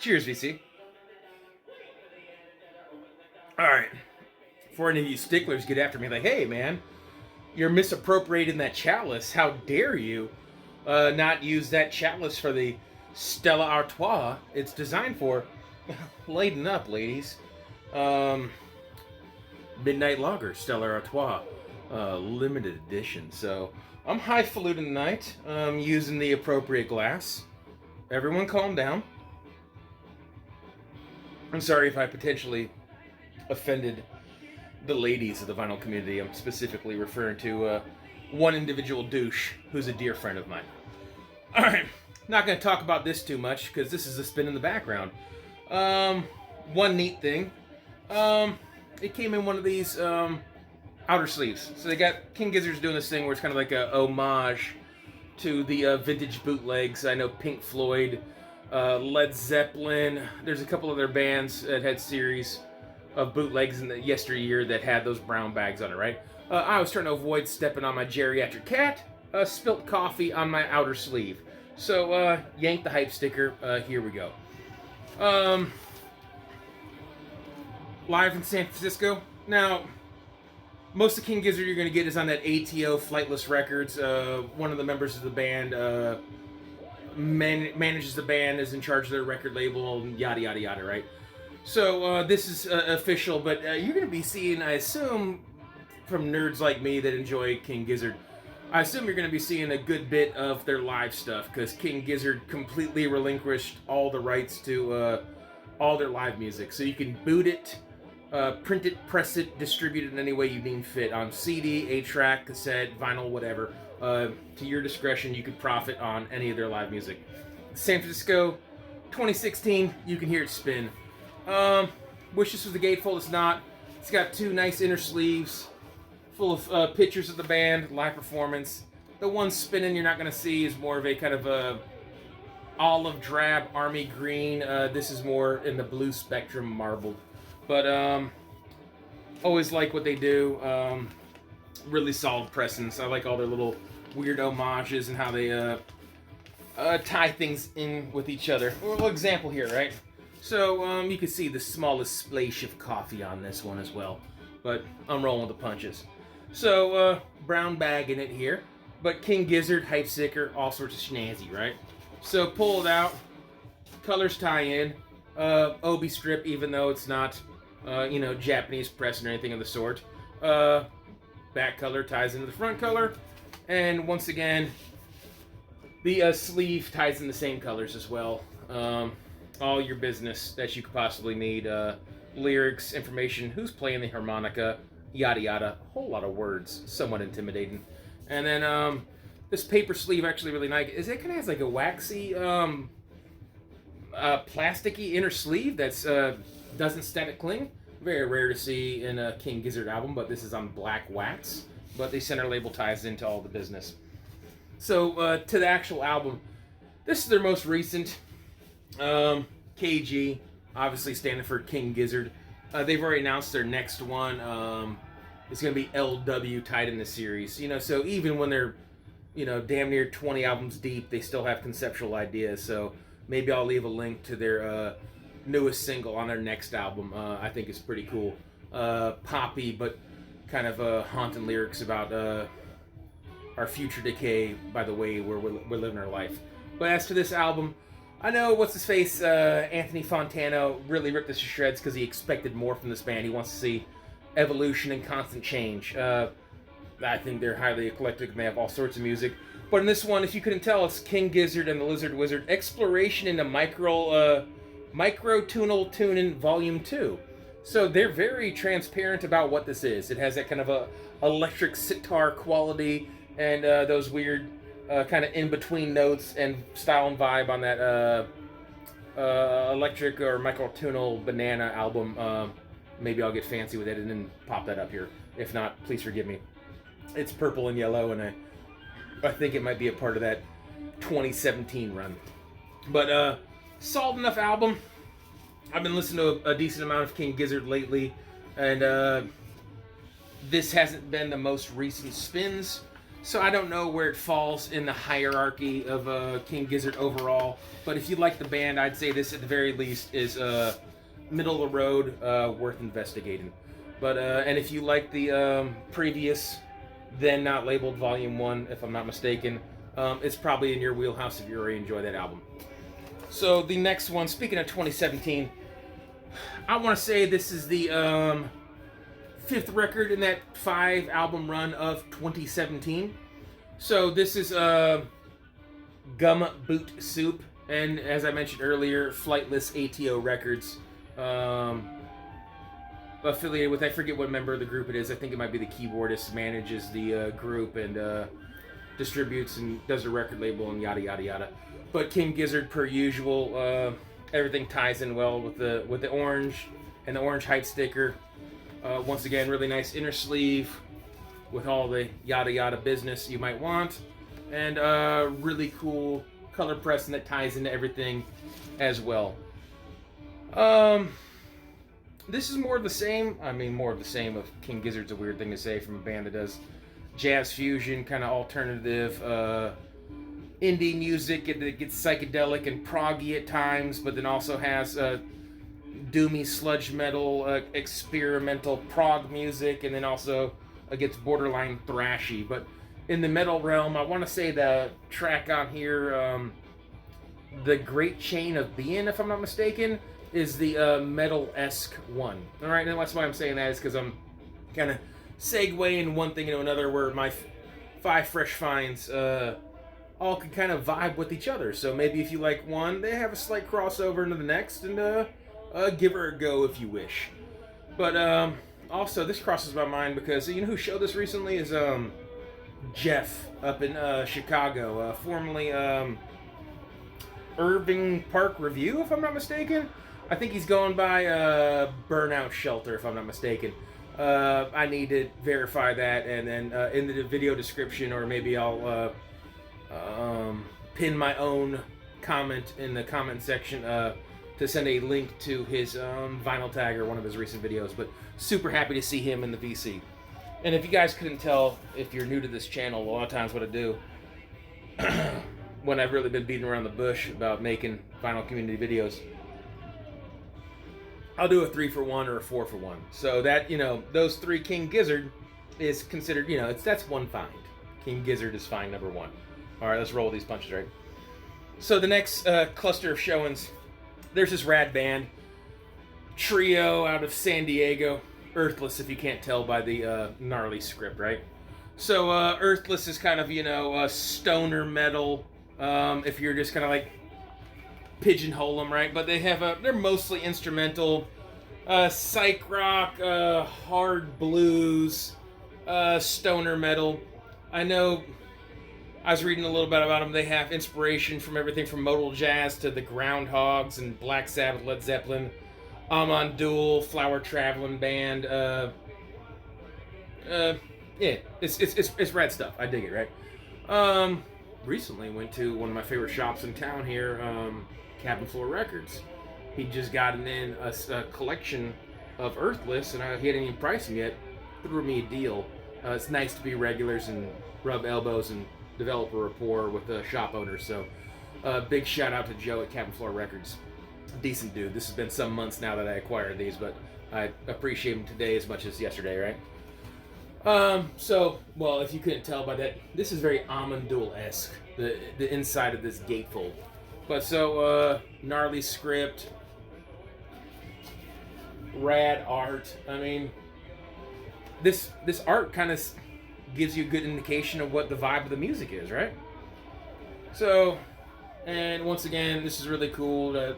Cheers, VC. All right. Before any of you sticklers get after me, like, hey, man, you're misappropriating that chalice. How dare you not use that chalice for the Stella Artois it's designed for? Lighten up, ladies. Midnight Lager, Stella Artois, limited edition. So I'm highfalutin tonight, using the appropriate glass. Everyone calm down. I'm sorry if I potentially offended the ladies of the vinyl community. I'm specifically referring to one individual douche who's a dear friend of mine. Alright, not going to talk about this too much because this is a spin in the background. One neat thing, it came in one of these outer sleeves. So they got King Gizzard's doing this thing where it's kind of like a homage to the vintage bootlegs. I know Pink Floyd, Led Zeppelin, there's a couple other bands that had series of bootlegs in the yesteryear that had those brown bags on it, right? I was trying to avoid stepping on my geriatric cat, spilt coffee on my outer sleeve. So, yank the hype sticker, here we go. Live in San Francisco. Now, most of King Gizzard you're going to get is on that ATO Flightless Records. One of the members of the band manages the band, is in charge of their record label, and yada, yada, yada, right? So this is official, but you're going to be seeing, I assume, from nerds like me that enjoy King Gizzard, I assume you're going to be seeing a good bit of their live stuff, because King Gizzard completely relinquished all the rights to all their live music. So you can boot it, print it, press it, distribute it in any way you deem fit, on CD, 8-track, cassette, vinyl, whatever. To your discretion, you could profit on any of their live music. San Francisco, 2016, you can hear it spin. Wish this was the gatefold, it's not. It's got two nice inner sleeves full of pictures of the band, live performance. The one spinning you're not going to see is more of a kind of a olive drab army green. This is more in the blue spectrum, marbled. But always like what they do. Really solid presence. I like all their little weird homages and how they tie things in with each other. A little example here, right? So you can see the smallest splash of coffee on this one as well. But I'm rolling with the punches. So brown bag in it here. But King Gizzard, hype sticker, all sorts of snazzy, right? So pull it out. Colors tie in. Obi strip, even though it's not, Japanese press or anything of the sort. Back color ties into the front color. And once again, the sleeve ties in the same colors as well. All your business that you could possibly need. Lyrics, information, who's playing the harmonica, yada yada. A whole lot of words, somewhat intimidating. And then this paper sleeve actually really nice. It kind of has like a waxy, plasticky inner sleeve that's doesn't static cling. Very rare to see in a King Gizzard album, but this is on black wax. But the center label ties into all the business. So to the actual album, this is their most recent. KG, obviously standing for King Gizzard. They've already announced their next one. It's going to be LW tied in the series. So even when they're, damn near 20 albums deep, they still have conceptual ideas. So maybe I'll leave a link to their newest single on their next album. I think it's pretty cool. Poppy, but kind of haunting lyrics about our future decay by the way we're living our life. But as to this album, I know what's-his-face, Anthony Fontano, really ripped this to shreds because he expected more from this band. He wants to see evolution and constant change. I think they're highly eclectic and they have all sorts of music. But in this one, if you couldn't tell, it's King Gizzard and the Lizard Wizard, Exploration into Micro-Tunal Tuning Volume 2. So they're very transparent about what this is. It has that kind of a electric sitar quality and those weird kind of in-between notes and style and vibe on that electric or microtonal banana album. Maybe I'll get fancy with it and then pop that up here. If not, please forgive me. It's purple and yellow, and I think it might be a part of that 2017 run. But solid enough album. I've been listening to a decent amount of King Gizzard lately, and this hasn't been the most recent spins. So I don't know where it falls in the hierarchy of King Gizzard overall, but if you like the band, I'd say this at the very least is middle of the road, worth investigating. But and if you like the previous, then not labeled Volume 1, if I'm not mistaken, it's probably in your wheelhouse if you already enjoy that album. So the next one, speaking of 2017, I want to say this is the 5th record in that 5-album run of 2017. So this is Gum Boot Soup, and as I mentioned earlier, Flightless ATO Records, affiliated with, I forget what member of the group it is. I think it might be the keyboardist, manages the group and distributes and does a record label and yada yada yada. But King Gizzard, per usual, everything ties in well with the orange and the orange hype sticker. Once again, really nice inner sleeve with all the yada yada business you might want, and really cool color pressing that ties into everything as well. This is more of the same. I mean, more of the same of King Gizzard's a weird thing to say from a band that does jazz fusion, kind of alternative indie music. It gets psychedelic and proggy at times, but then also has doomy sludge metal, experimental prog music, and then also gets borderline thrashy. But in the metal realm, I want to say the track on here, The Great Chain of Being, if I'm not mistaken, is the metal-esque one. All right, and that's why I'm saying that is because I'm kind of segueing one thing into another, where my 5 fresh finds all can kind of vibe with each other. So maybe if you like one, they have a slight crossover into the next, and give her a go if you wish. But also, this crosses my mind because you know who showed this recently is Jeff up in Chicago, formerly Irving Park Review, if I'm not mistaken. I think he's going by Burnout Shelter, if I'm not mistaken. I need to verify that, and then in the video description, or maybe I'll pin my own comment in the comment section to send a link to his vinyl tag or one of his recent videos. But super happy to see him in the VC. And if you guys couldn't tell, if you're new to this channel, a lot of times what I do when I've really been beating around the bush about making vinyl community videos, I'll do a 3-for-1 or a 4-for-1. So that, you know, those 3, King Gizzard is considered, you know, that's one find. King Gizzard is find number 1. All right, let's roll these punches, right? So the next cluster of showings, there's this rad band, trio out of San Diego, Earthless, if you can't tell by the gnarly script, right? So Earthless is kind of, you know, stoner metal, if you're just kind of like pigeonhole them, right? But they have they're mostly instrumental, psych rock, hard blues, stoner metal. I know I was reading a little bit about them. They have inspiration from everything from modal jazz to the Groundhogs and Black Sabbath, Led Zeppelin, Amon Duel, Flower Traveling Band. Yeah, it's rad stuff. I dig it, right? Recently went to one of my favorite shops in town here, Cabin Floor Records. He just gotten in a collection of Earthless, and he hadn't even priced them yet. Threw me a deal. It's nice to be regulars and rub elbows and develop a rapport with the shop owners. So big shout out to Joe at Cabin Floor Records. Decent dude. This has been some months now that I acquired these, but I appreciate him today as much as yesterday, right? So, well, if you couldn't tell by that, this is very Amon Duel-esque, the inside of this gatefold. But so, gnarly script, rad art. I mean, this art kind of gives you a good indication of what the vibe of the music is, right? So, and once again, this is really cool.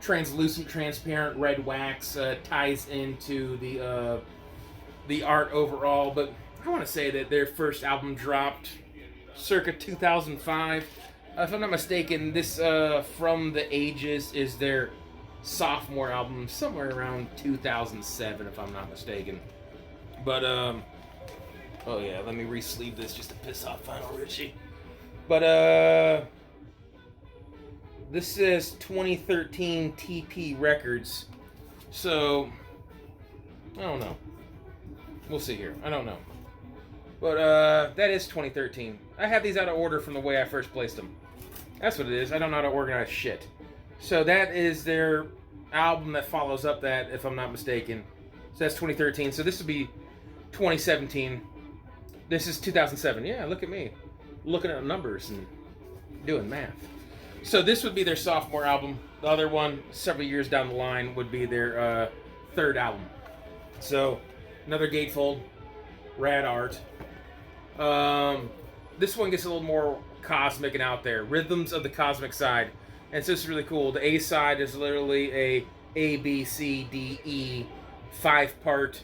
Translucent, transparent red wax ties into the art overall. But I want to say that their first album dropped circa 2005. If I'm not mistaken, this From the Ages is their sophomore album, somewhere around 2007, if I'm not mistaken. But oh yeah, let me re-sleeve this just to piss off Final Richie. But this is 2013 TP Records, so I don't know. We'll see here. I don't know. But that is 2013. I have these out of order from the way I first placed them. That's what it is. I don't know how to organize shit. So that is their album that follows up that, if I'm not mistaken. So that's 2013. So this would be 2017. This is 2007. Yeah, look at me. Looking at numbers and doing math. So this would be their sophomore album. The other one, several years down the line, would be their third album. So, another gatefold. Rad art. This one gets a little more cosmic and out there. Rhythms of the Cosmic Side. And so this is really cool. The A side is literally A, B, C, D, E, 5-part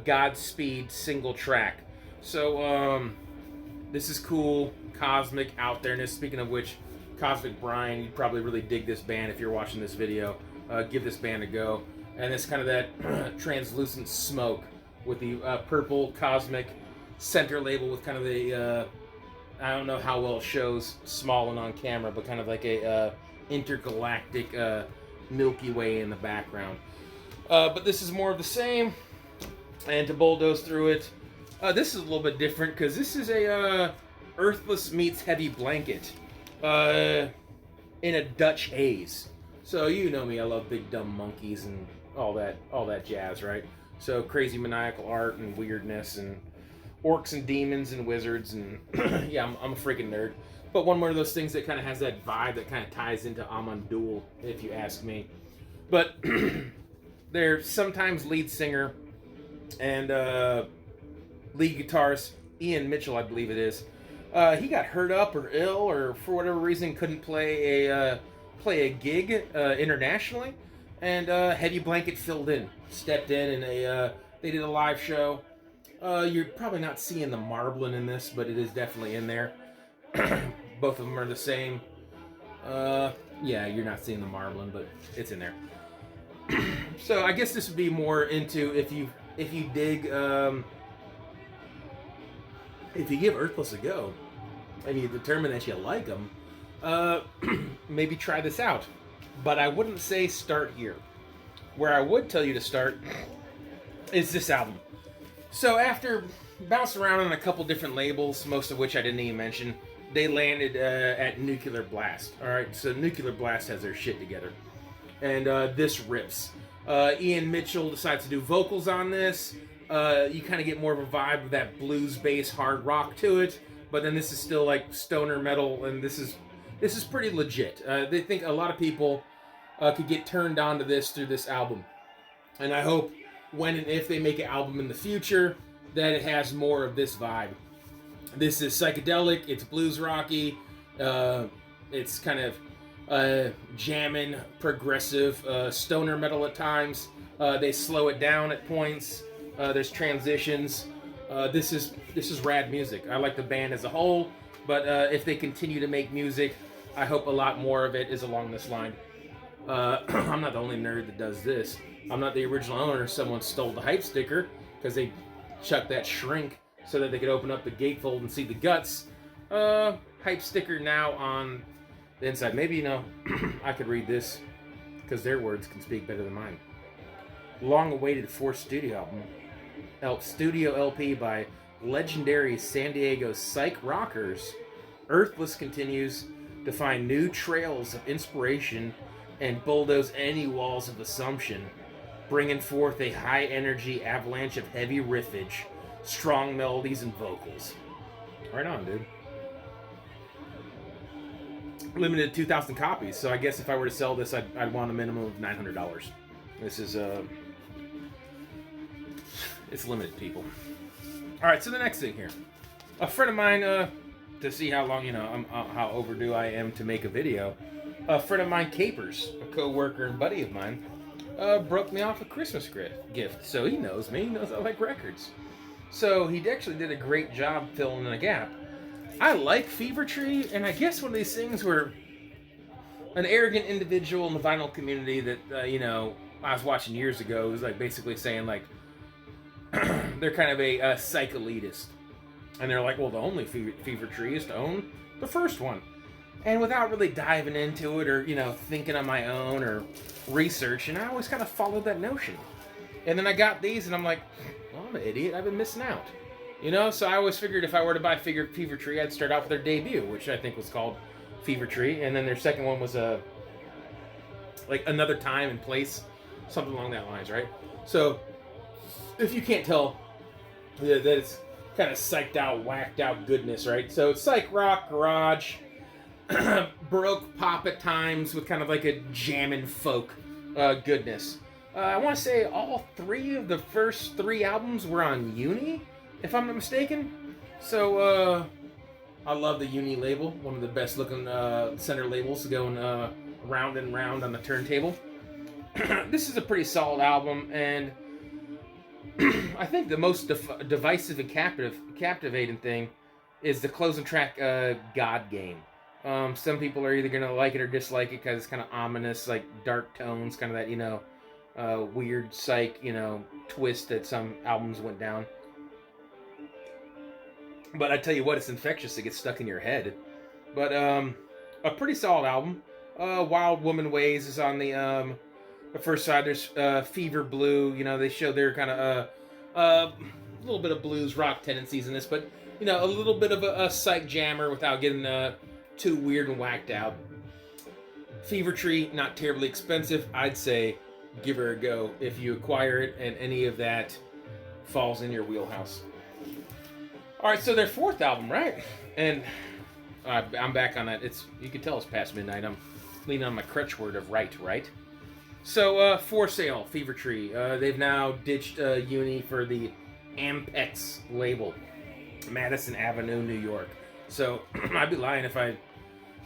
Godspeed single track. So, this is cool. Cosmic out there-ness. Speaking of which, Cosmic Brian, you'd probably really dig this band if you're watching this video. Give this band a go. And it's kind of that translucent smoke with the purple Cosmic center label with kind of the, I don't know how well it shows small and on camera, but kind of like a intergalactic Milky Way in the background. But this is more of the same. And to bulldoze through it, this is a little bit different because this is a Earthless meets Heavy Blanket in a Dutch haze. So you know me, I love big dumb monkeys and all that jazz, right? So crazy maniacal art and weirdness and orcs and demons and wizards and yeah, I'm a freaking nerd. But one more of those things that kind of has that vibe that kind of ties into Amandul, if you ask me. But their sometimes lead singer and lead guitarist Ian Mitchell, I believe it is. He got hurt up or ill or for whatever reason couldn't play a gig internationally, and Heavy Blanket stepped in, and they did a live show. You're probably not seeing the marbling in this, but it is definitely in there. Both of them are the same. Yeah, you're not seeing the marbling, but it's in there. So I guess this would be more into if you dig, if you give Earthless a go, and you determine that you like them, maybe try this out. But I wouldn't say start here. Where I would tell you to start is this album. So after bouncing around on a couple different labels, most of which I didn't even mention, they landed at Nuclear Blast. Alright, so Nuclear Blast has their shit together. And this rips. Ian Mitchell decides to do vocals on this. You kind of get more of a vibe of that blues bass hard rock to it. But then this is still like stoner metal, and this is pretty legit. They think a lot of people could get turned on to this through this album. And I hope when and if they make an album in the future, that it has more of this vibe. This is psychedelic, it's blues rocky, it's kind of jamming, progressive, stoner metal at times. They slow it down at points. There's transitions. This is rad music. I like the band as a whole, but if they continue to make music, I hope a lot more of it is along this line. I'm not the only nerd that does this. I'm not the original owner. Someone stole the hype sticker because they chucked that shrink so that they could open up the gatefold and see the guts. Hype sticker now on the inside. Maybe, I could read this because their words can speak better than mine. Long-awaited fourth studio album. Studio LP by legendary San Diego Psych rockers. Earthless continues to find new trails of inspiration and bulldoze any walls of assumption, bringing forth a high-energy avalanche of heavy riffage, strong melodies, and vocals. Right on, dude. Limited 2,000 copies, so I guess if I were to sell this, I'd want a minimum of $900. This is, it's limited, people. Alright, so the next thing here. A friend of mine, to see how long, how overdue I am to make a video, a friend of mine, Capers, a co-worker and buddy of mine, broke me off a Christmas gift. So he knows me. He knows I like records. So he actually did a great job filling in a gap. I like Fever Tree, and I guess one of these things where an arrogant individual in the vinyl community that, I was watching years ago was like basically saying like, they're kind of a psych elitist. And they're like, well, the only Fever Tree is to own the first one. And without really diving into it or, thinking on my own or researching, I always kind of followed that notion. And then I got these and I'm like, well, I'm an idiot. I've been missing out. You know, so I always figured if I were to buy Fever Tree, I'd start out with their debut, which I think was called Fever Tree, and then their second one was like Another Time and Place, something along that lines, right? So if you can't tell, that it's kind of psyched out, whacked out goodness, right? So it's psych rock, garage, Baroque pop at times with kind of like a jammin' folk goodness. I want to say all three of the first three albums were on Uni, if I'm not mistaken. So I love the Uni label, one of the best looking center labels going round and round on the turntable. This is a pretty solid album, and I think the most divisive and captivating thing is the closing track, God Game. Some people are either going to like it or dislike it because it's kind of ominous, like dark tones, kind of that, you know, weird psych, you know, twist that some albums went down. But I tell you what, it's infectious. It gets stuck in your head. But a pretty solid album. Wild Woman Ways is on the first side. There's Fever Blue. You know, they show their kind of a little bit of blues rock tendencies in this, but you know, a little bit of a psych jammer without getting too weird and whacked out. Fever Tree, not terribly expensive. I'd say give her a go if you acquire it and any of that falls in your wheelhouse. All right, so their fourth album, right? And I'm back on that. You can tell it's past midnight. I'm leaning on my crutch word of right? So, For Sale, Fever Tree. They've now ditched Uni for the Ampex label, Madison Avenue, New York. So, I'd be lying if I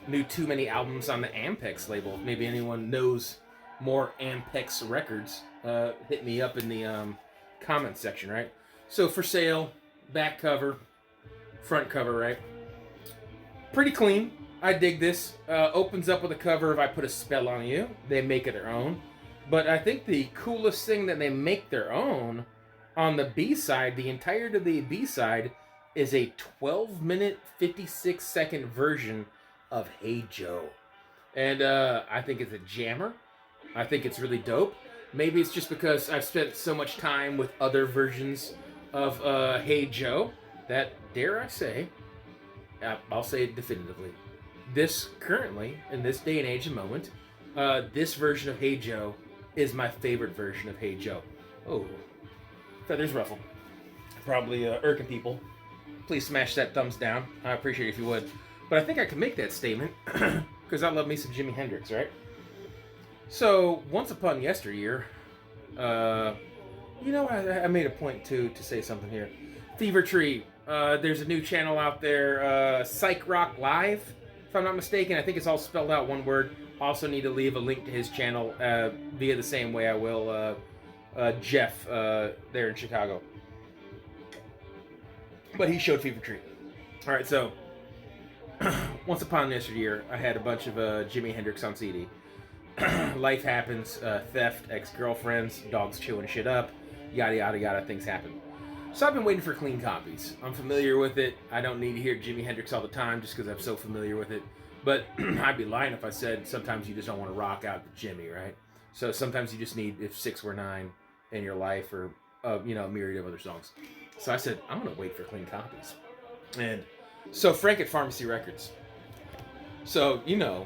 knew too many albums on the Ampex label. Maybe anyone knows more Ampex records. Hit me up in the comment section, right? So, For Sale, back cover, front cover, right? Pretty clean. I dig this. Opens up with a cover of I Put a Spell on You. They make it their own. But I think the coolest thing that they make their own on the B-side, the entirety of the B-side, is a 12-minute, 56-second version of Hey Joe. And I think it's a jammer. I think it's really dope. Maybe it's just because I've spent so much time with other versions of Hey Joe that, dare I say, I'll say it definitively, this currently, in this day and age and moment, this version of Hey Joe is my favorite version of Hey Joe. Oh, feathers ruffled. Probably irking people. Please smash that thumbs down. I appreciate it if you would. But I think I can make that statement because I love me some Jimi Hendrix, right? So, once upon yesteryear, you know, I made a point to say something here. Fever Tree. There's a new channel out there, Psychrocklive, if I'm not mistaken. I think it's all spelled out one word. Also need to leave a link to his channel via the same way I will Jeff there in Chicago. But he showed Fever Tree. All right, so once upon yesteryear, I had a bunch of Jimi Hendrix on CD. Life happens, theft, ex-girlfriends, dogs chewing shit up, yada yada yada, things happen. So I've been waiting for clean copies. I'm familiar with it. I don't need to hear Jimi Hendrix all the time just because I'm so familiar with it. But I'd be lying if I said sometimes you just don't want to rock out to Jimmy, right? So sometimes you just need If 6 Were 9 in your life, or you know, a myriad of other songs. So I said, I'm going to wait for clean copies. And so Frank at Pharmacy Records. So, you know,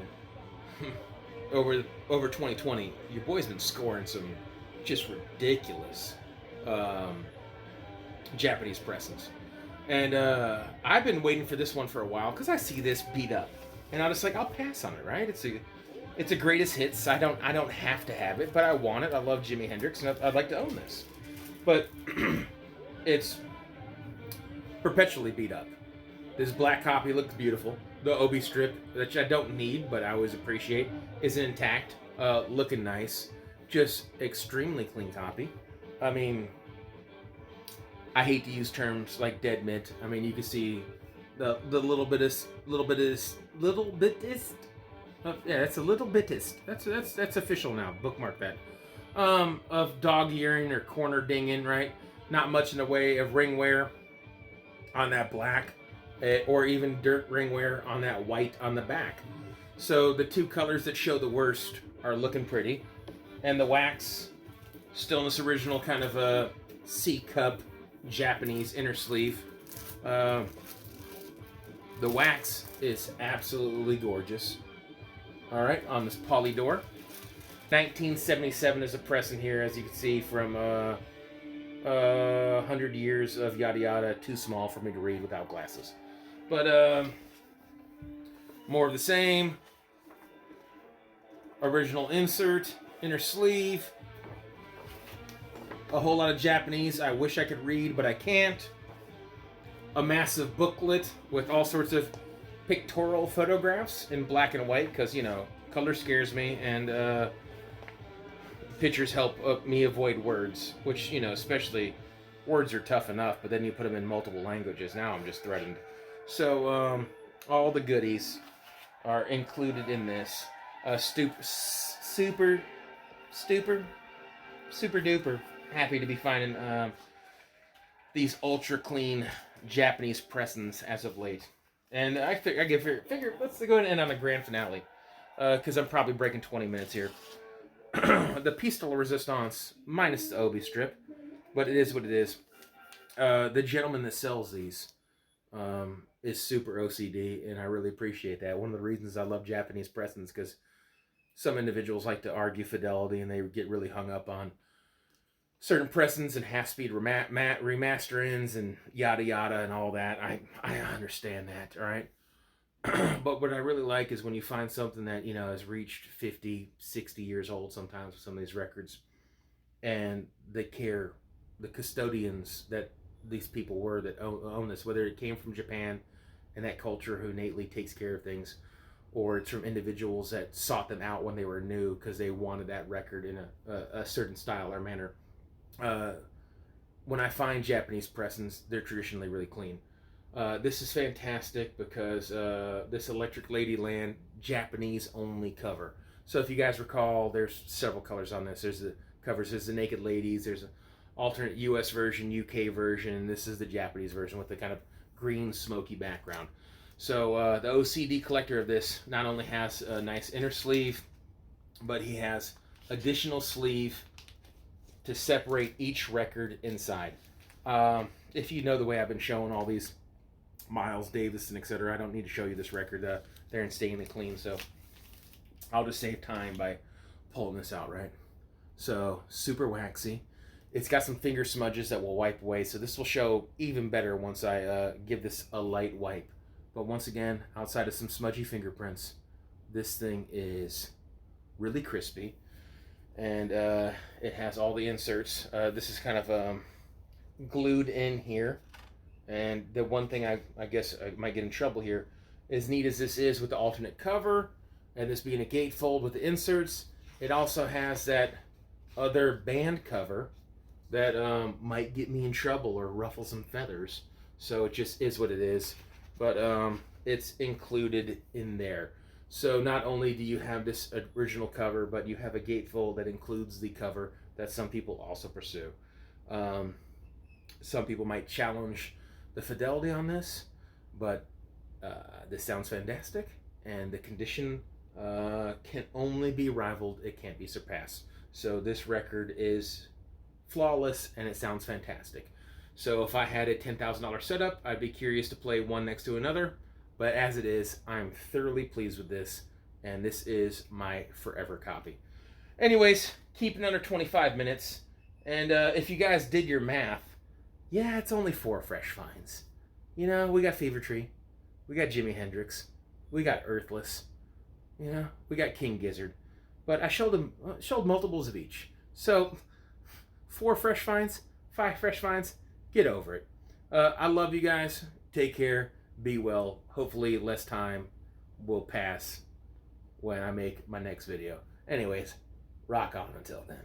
over 2020, your boy's been scoring some just ridiculous Japanese pressings. And I've been waiting for this one for a while because I see this beat up. And I'm just like, I'll pass on it, right? It's a greatest hits. I don't have to have it, but I want it. I love Jimi Hendrix, and I'd like to own this. But it's perpetually beat up. This black copy looks beautiful. The Obi strip, which I don't need, but I always appreciate, is intact, looking nice. Just extremely clean copy. I mean, I hate to use terms like dead mint. I mean, you can see the little bitist. Yeah, that's a little bitist. That's official now. Bookmark that. Of dog earring or corner dinging, right? Not much in the way of ring wear on that black, or even dirt ring wear on that white on the back. So the two colors that show the worst are looking pretty, and the wax still in this original kind of a C cup Japanese inner sleeve. The wax is absolutely gorgeous. All right, on this poly door. 1977 is a press in here, as you can see, from 100 years of yada yada. Too small for me to read without glasses. But more of the same. Original insert, inner sleeve. A whole lot of Japanese I wish I could read, but I can't. A massive booklet with all sorts of pictorial photographs in black and white, because, you know, color scares me, and pictures help me avoid words, which, you know, especially words are tough enough, but then you put them in multiple languages. Now I'm just threatened. So, all the goodies are included in this. Super duper happy to be finding these ultra clean Japanese pressings as of late. And I figure let's go ahead and end on the grand finale, because I'm probably breaking 20 minutes here. The piece de resistance, minus the obi strip, but it is what it is. The gentleman that sells these is super OCD, and I really appreciate that. One of the reasons I love Japanese pressings, because some individuals like to argue fidelity, and they get really hung up on certain pressings and half-speed remasterings and yada yada and all that. I understand that, all right? But what I really like is when you find something that, you know, has reached 50, 60 years old sometimes with some of these records, and they care, the custodians that these people were that own this, whether it came from Japan and that culture who innately takes care of things, or it's from individuals that sought them out when they were new because they wanted that record in a certain style or manner. When I find Japanese pressings, they're traditionally really clean. This is fantastic because this Electric Ladyland Japanese only cover. So if you guys recall, there's several colors on this. There's the covers, there's the Naked Ladies, there's an alternate US version, UK version, and this is the Japanese version with the kind of green smoky background. So the OCD collector of this not only has a nice inner sleeve, but he has additional sleeve to separate each record inside. If you know the way I've been showing all these Miles Davis and etc., I don't need to show you this record. They're insanely clean, so I'll just save time by pulling this out, right? So, super waxy. It's got some finger smudges that will wipe away, so this will show even better once I give this a light wipe. But once again, outside of some smudgy fingerprints, this thing is really crispy. And it has all the inserts. This is kind of glued in here. And the one thing I guess I might get in trouble here, as neat as this is with the alternate cover, and this being a gatefold with the inserts, it also has that other band cover that might get me in trouble or ruffle some feathers. So it just is what it is. But it's included in there. So not only do you have this original cover, but you have a gatefold that includes the cover that some people also pursue. Some people might challenge the fidelity on this, but this sounds fantastic, and the condition can only be rivaled. It can't be surpassed. So this record is flawless, and it sounds fantastic. So if I had a $10,000 setup, I'd be curious to play one next to another. But as it is, I'm thoroughly pleased with this, and this is my forever copy. Anyways, keep it under 25 minutes. And if you guys did your math, yeah, it's only 4 fresh finds. You know, we got Fever Tree, we got Jimi Hendrix, we got Earthless, you know, we got King Gizzard. But I showed multiples of each. So 4 fresh finds, 5 fresh finds, get over it. I love you guys. Take care. Be well. Hopefully less time will pass when I make my next video. Anyways, rock on until then.